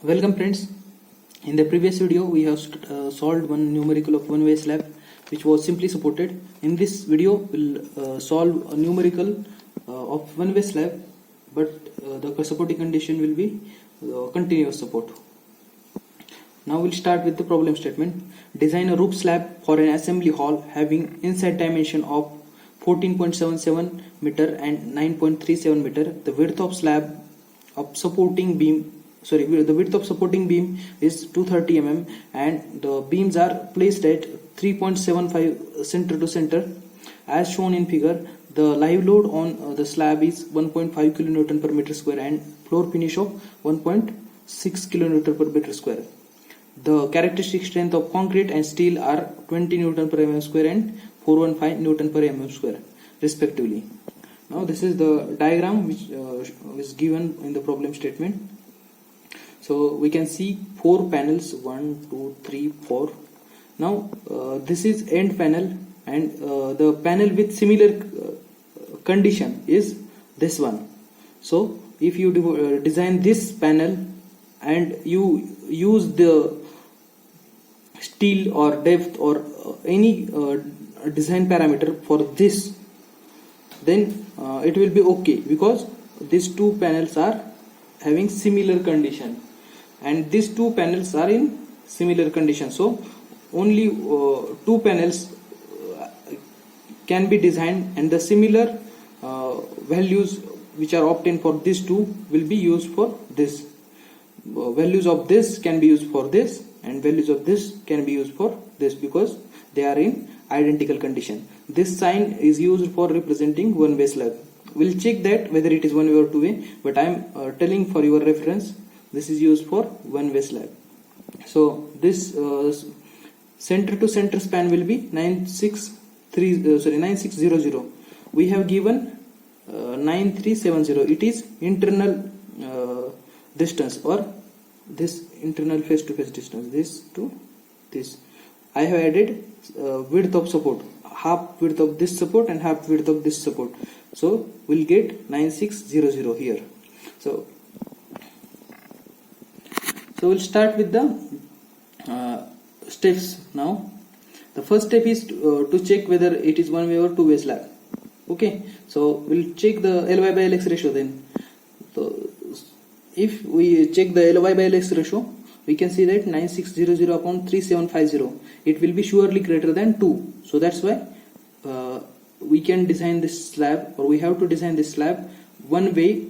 Welcome friends. In the previous video we have solved one numerical of one-way slab which was simply supported. In this video we'll solve a numerical of one-way slab, but the supporting condition will be continuous support. Now we'll start with the problem statement. Design a roof slab for an assembly hall having inside dimension of 14.77 meter and 9.37 meter. The width of slab of supporting beam the width of supporting beam is 230 mm and the beams are placed at 3.75 center to center as shown in figure. The live load on the slab is 1.5 kN per meter square and floor finish of 1.6 kN per meter square. The characteristic strength of concrete and steel are 20 Newton per mm square and 415 Newton per mm square respectively. Now this is the diagram which is given in the problem statement. So we can see 4 panels, 1, 2, 3, 4. Now this is end panel, and the panel with similar condition is this one. So if you design this panel and you use the steel or depth or any design parameter for this, then it will be okay, because these two panels are having similar condition and these two panels are in similar condition. So only 2 panels can be designed, and the similar values which are obtained for these two will be used for this. Values of this can be used for this and values of this can be used for this, because they are in identical condition. This sign is used for representing one-way slab. We'll check that whether it is one-way or two-way, but I am telling for your reference this is used for one-way slab. So this center to center span will be 9600. We have given 9370. It is internal distance, or this internal face to face distance, this to this. I have added width of support, half width of this support and half width of this support. So we'll get 9600 here. So we'll start with the steps now. The first step is to check whether it is one-way or two-way slab. Okay, so we'll check the Ly by Lx ratio then. So if we check the Ly by Lx ratio, we can see that 9600 upon 3750, it will be surely greater than 2. So that's why we can design this slab, or we have to design this slab one way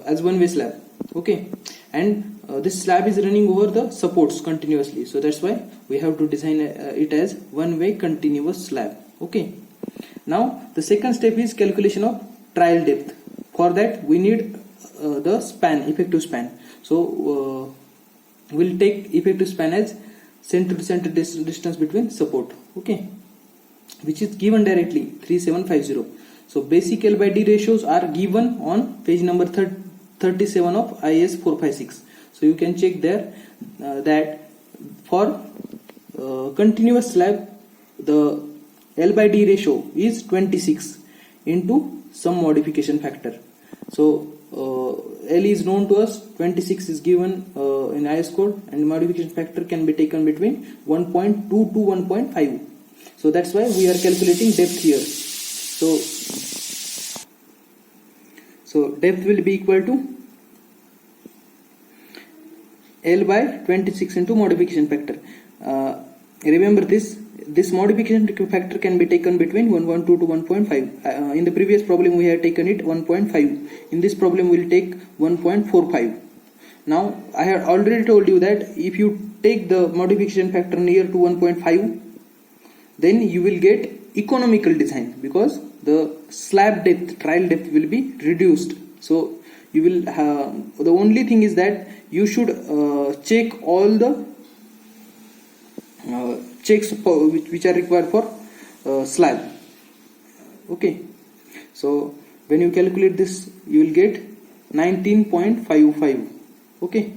as one-way slab. Okay, and this slab is running over the supports continuously, so that's why we have to design it as one-way continuous slab. Okay, now the second step is calculation of trial depth. For that we need the span, effective span. So we'll take effective span as center to center distance between support, okay, which is given directly 3750. So basic L by D ratios are given on page number 37 of IS 456. So you can check there that for continuous slab the L by D ratio is 26 into some modification factor. So L is known to us, 26 is given in IS code, and modification factor can be taken between 1.2 to 1.5. So that's why we are calculating depth here. So depth will be equal to L by 26 into modification factor. Remember this modification factor can be taken between 1.2 to 1.5. In the previous problem we had taken it 1.5. In this problem we will take 1.45. Now I have already told you that if you take the modification factor near to 1.5, then you will get economical design, because the slab depth, trial depth will be reduced. So you will have, the only thing is that you should check all the checks which are required for slab. Okay, so when you calculate this you will get 19.55. okay,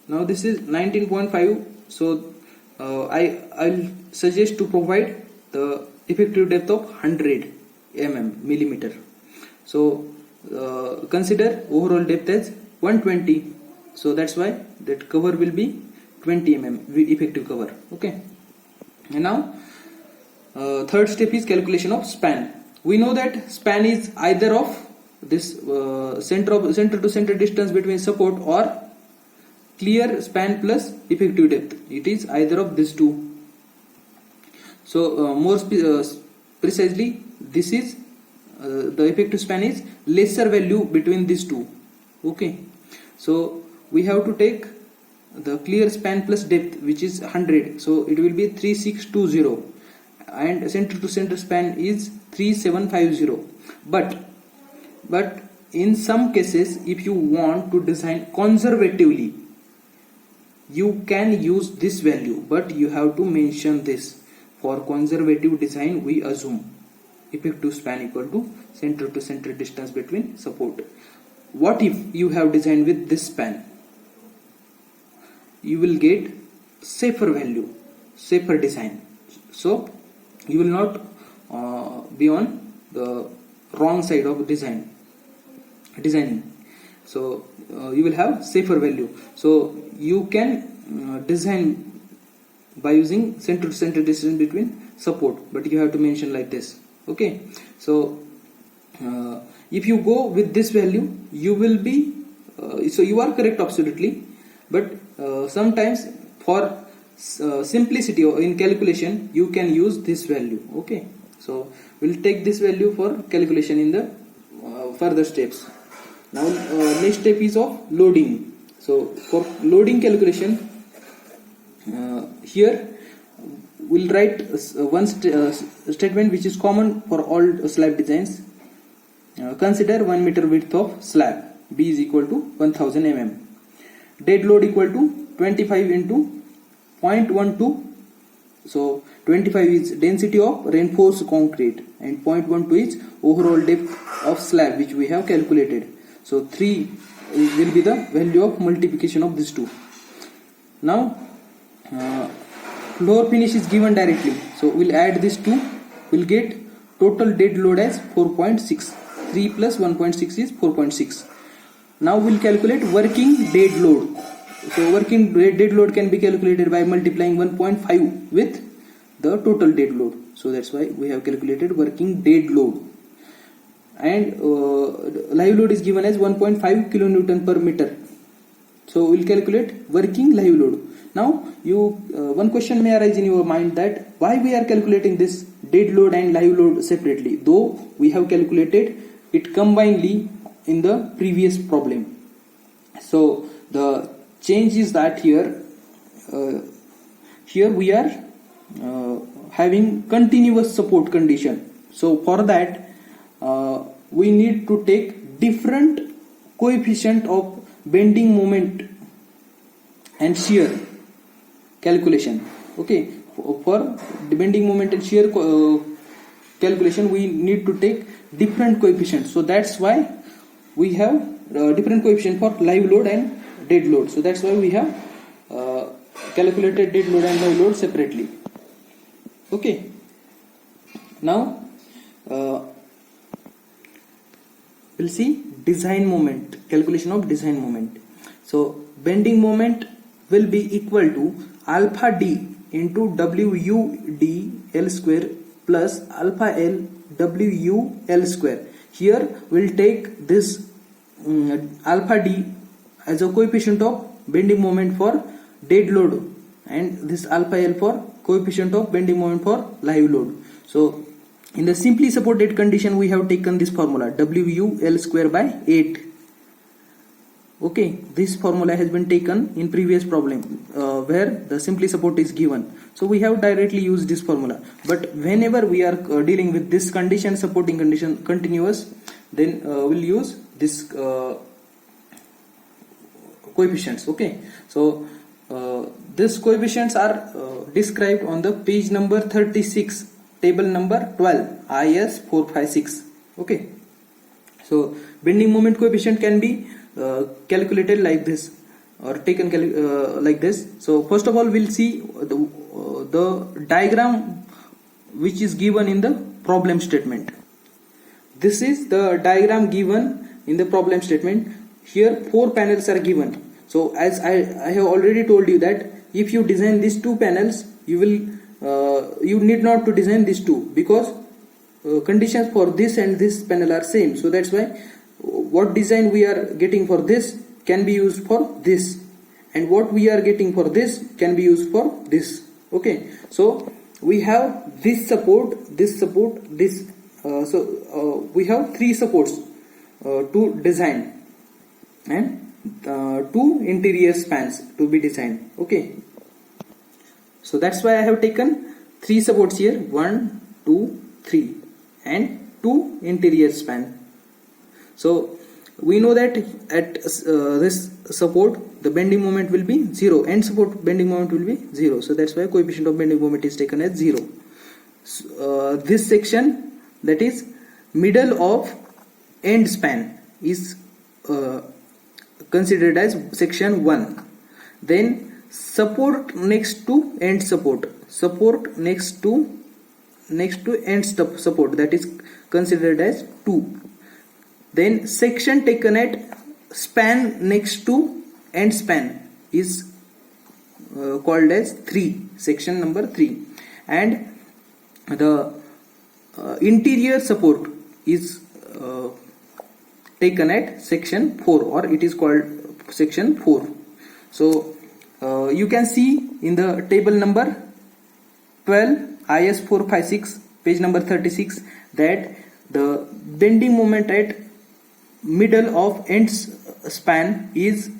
now this is 19.5. so I'll suggest to provide the effective depth of 100 millimeter. So consider overall depth as 120. so that's why that cover will be 20 mm effective cover. Okay, and now third step is calculation of span. We know that span is either of this center to center distance between support or clear span plus effective depth. It is either of these two. So more precisely, this is the effective span is lesser value between these two. Okay, so we have to take the clear span plus depth, which is 100, so it will be 3620, and center to center span is 3750. But in some cases, if you want to design conservatively, you can use this value, but you have to mention this. For conservative design, we assume effective span equal to center distance between support. What if you have designed with this span? You will get safer value, safer design. So you will not be on the wrong side of designing. So you will have safer value. So you can design by using center to center distance between support, but you have to mention like this. Okay, so if you go with this value, you will be so you are correct absolutely, but sometimes for simplicity or in calculation, you can use this value. Okay, so we'll take this value for calculation in the further steps. Now next step is of loading. So for loading calculation, here we'll write one statement which is common for all slab designs. Consider 1 meter width of slab, B is equal to 1000 mm. Dead load equal to 25 into 0.12. So 25 is density of reinforced concrete and 0.12 is overall depth of slab, which we have calculated. So 3 will be the value of multiplication of these two. Now floor finish is given directly, so we'll add this 2, we'll get total dead load as 4.6. 3 plus 1.6 is 4.6. Now we'll calculate working dead load. So working dead load can be calculated by multiplying 1.5 with the total dead load. So that's why we have calculated working dead load. And live load is given as 1.5 kilonewton per meter. So we'll calculate working live load. Now one question may arise in your mind, that why we are calculating this dead load and live load separately, though we have calculated it combinedly in the previous problem. So the change is that here we are having continuous support condition. So for that we need to take different coefficient of bending moment and shear calculation. Okay, for the bending moment and shear calculation, we need to take different coefficients. So that's why we have different coefficient for live load and dead load. So that's why we have calculated dead load and live load separately. Okay, now we'll see design moment, calculation of design moment. So bending moment will be equal to alpha d into WU L square plus alpha L WU L square. Here we'll take this alpha d as a coefficient of bending moment for dead load, and this alpha L for coefficient of bending moment for live load. So in the simply supported condition, we have taken this formula WU L square by 8. Okay, this formula has been taken in previous problem where the simply support is given. So we have directly used this formula. But whenever we are dealing with this condition, supporting condition continuous, then we'll use this coefficients. Okay, so these coefficients are described on the page number 36, table number 12, IS 456. Okay, so bending moment coefficient can be calculated like this or taken like this. So first of all, we'll see the diagram which is given in the problem statement. This is the diagram given in the problem statement. Here 4 panels are given. So as I have already told you that if you design these two panels, you need not to design these two, because conditions for this and this panel are same. So that's why what design we are getting for this can be used for this, and what we are getting for this can be used for this. Okay, so we have this support, this support, this. We have three supports to design, and two interior spans to be designed. Okay, so that's why I have taken three supports here, 1, 2, 3, and two interior span. So we know that at this support the bending moment will be 0, end support bending moment will be 0. So that's why coefficient of bending moment is taken as 0. This section, that is middle of end span, is considered as section 1. Then support next to end support, support next to end support, that is considered as 2. Then section taken at span next to end span is called as 3, section number 3. And the interior support is taken at section 4, or it is called section 4. So you can see in the table number 12 IS 456 page number 36 that the bending moment at middle of end span is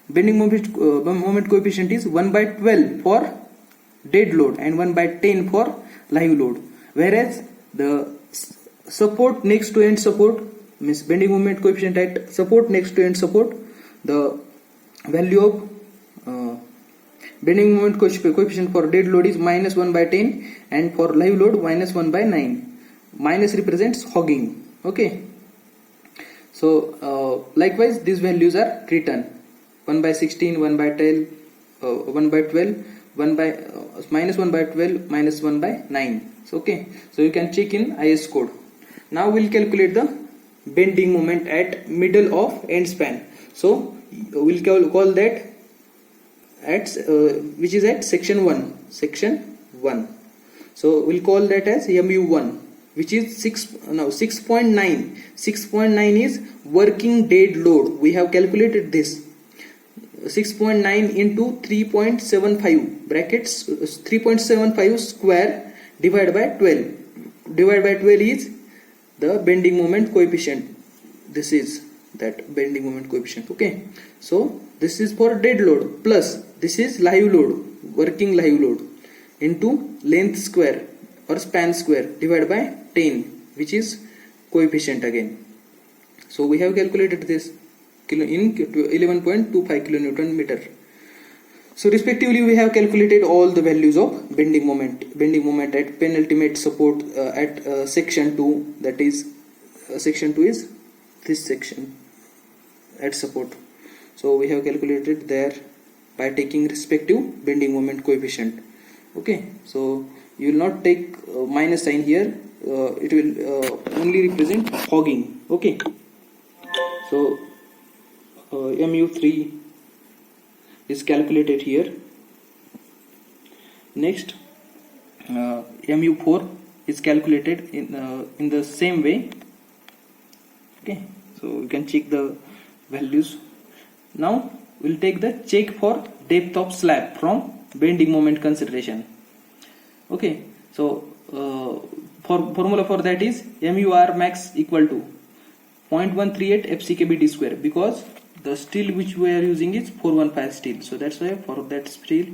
bending moment coefficient is 1/12 for dead load and 1/10 for live load, whereas the support next to end support means bending moment coefficient at support next to end support, the value of bending moment coefficient for dead load is -1/10, and for live load -1/9. Minus represents hogging. Okay, so likewise these values are written 1/16, 1/10, 1/12, -1/12, -1/9. So, okay, so you can check in IS code. Now we'll calculate the bending moment at middle of end span. So we'll call that at which is at section 1. So we'll call that as MU1, which is 6.9. 6.9 is working dead load. We have calculated this. 6.9 into 3.75 brackets 3.75 square divided by 12. Divided by 12 is the bending moment coefficient. This is that bending moment coefficient. Okay, so this is for dead load, plus this is live load, working live load, into length square or span square divided by 10, which is coefficient again. So we have calculated this in 11.25 kilonewton meter. So respectively we have calculated all the values of bending moment at penultimate support at section 2, that is section 2 is this section at support. So we have calculated there by taking respective bending moment coefficient. Okay, so you will not take minus sign here, it will only represent hogging. Okay, so MU3 is calculated here. Next MU4 is calculated in the same way. Okay, so you can check the values. Now we'll take the check for depth of slab from bending moment consideration. Okay, so formula for that is MUR max equal to 0.138 FCKBD square, because the steel which we are using is 415 steel. So that's why for that steel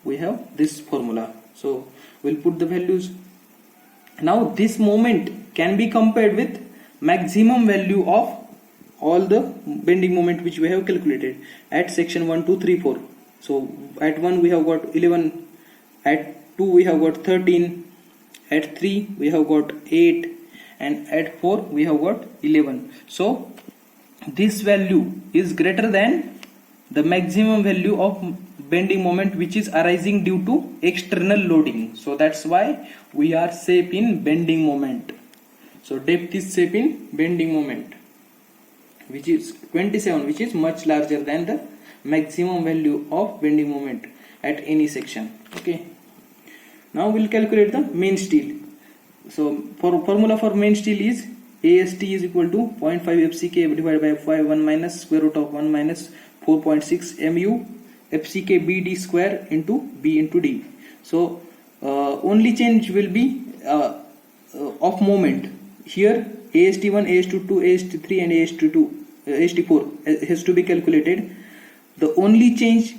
we have this formula. So we'll put the values. Now this moment can be compared with maximum value of all the bending moment which we have calculated at section 1, 2, 3, 4. So at 1 we have got 11, at 2 we have got 13, at 3 we have got 8, and at 4 we have got 11. So this value is greater than the maximum value of bending moment which is arising due to external loading. So that's why we are safe in bending moment. So depth is safe in bending moment. which is 27, which is much larger than the maximum value of bending moment at any section. Okay, now we'll calculate the main steel. So for formula for main steel is AST is equal to 0.5 FCK divided by 1 minus square root of 1 minus 4.6 mu FCK BD square into B into D. So only change will be of moment. Here AST1, AST2, AST3 and AST4 has to be calculated. The only change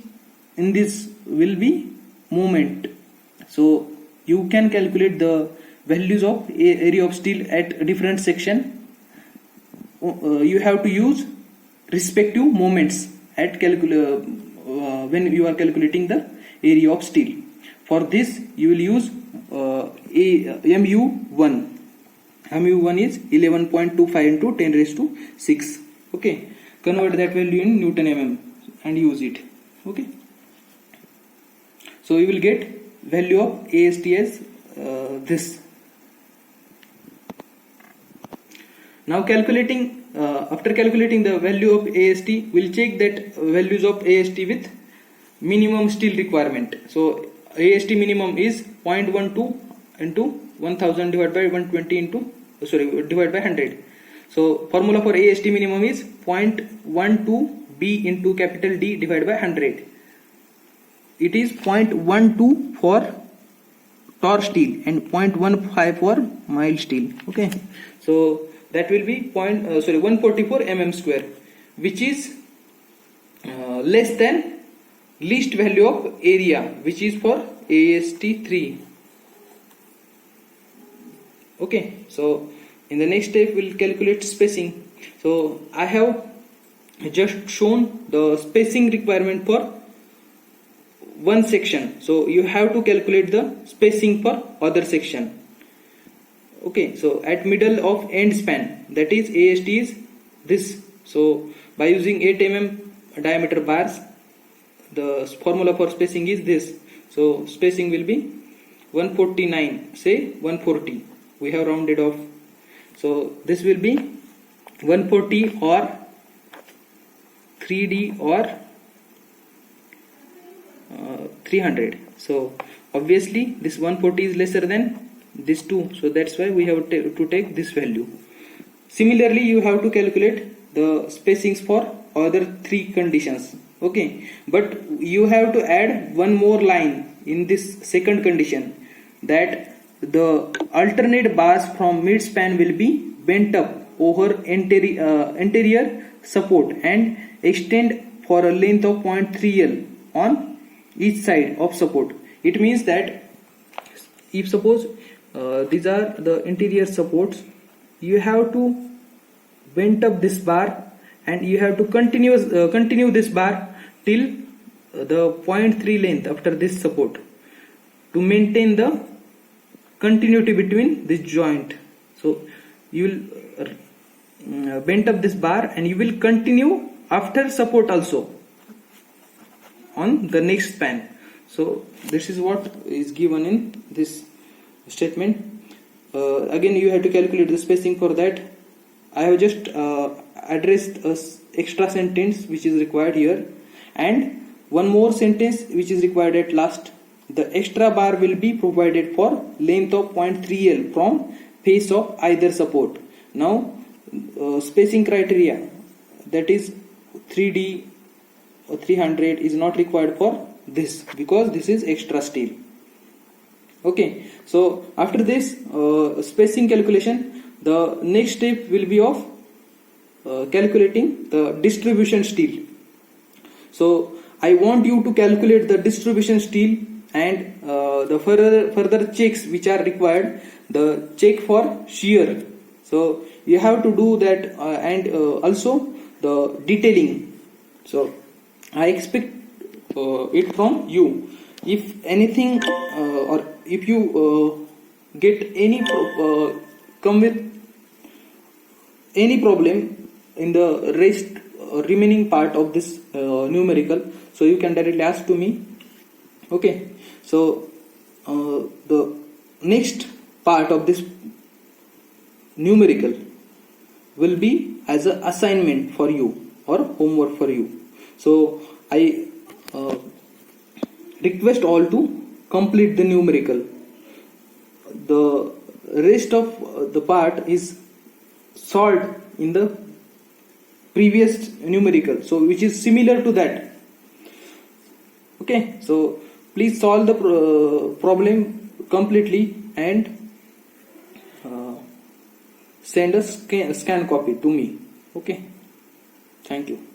in this will be moment. So you can calculate the values of area of steel at different section. You have to use respective moments at when you are calculating the area of steel. For this you will use MU1. MU1 is 11.25 into 10 raised to 6. Okay, convert that value in Newton mm and use it. Okay, so you will get value of AST as this. Now calculating after calculating the value of AST, we'll check that values of AST with minimum steel requirement. So AST minimum is 0.12 into 1000 divided by 120 into divided by 100. So formula for AST minimum is 0.12 B into capital D divided by 100. It is 0.12 for Tor steel and 0.15 for mild steel. Okay, so that will be 144 mm square, which is less than least value of area, which is for AST3. Okay, so in the next step we'll calculate spacing. So I have just shown the spacing requirement for one section, so you have to calculate the spacing for other section. Okay, so at middle of end span, that is AST is this. So by using 8 mm diameter bars, the formula for spacing is this. So spacing will be 149, say 140, we have rounded off. So this will be 140 or 3D or 300. So obviously this 140 is lesser than this 2, so that's why we have to take this value. Similarly, you have to calculate the spacings for other 3 conditions. Okay, but you have to add one more line in this second condition, that the alternate bars from mid span will be bent up over anterior support and extend for a length of 0.3 L on each side of support. It means that if suppose these are the interior supports, you have to bend up this bar and you have to continue this bar till the 0.3 length after this support to maintain the continuity between this joint. So you will bend up this bar and you will continue after support also on the next span. So this is what is given in this statement. Again you have to calculate the spacing. For that I have just addressed a extra sentence which is required here, and one more sentence which is required at last. The extra bar will be provided for length of 0.3 L from face of either support. Now spacing criteria, that is 3D or 300 is not required for this because this is extra steel. Okay, so after this spacing calculation, the next step will be of calculating the distribution steel. So I want you to calculate the distribution steel and the further checks which are required, the check for shear. So you have to do that and also the detailing. So I expect it from you. If anything or if you get any come with any problem in the rest remaining part of this numerical, so you can directly ask to me. Okay, so the next part of this numerical will be as an assignment for you or homework for you. So I request all to complete the numerical. The rest of the part is solved in the previous numerical, so which is similar to that. Okay, so please solve the problem completely and send a scan copy to me. Okay, thank you.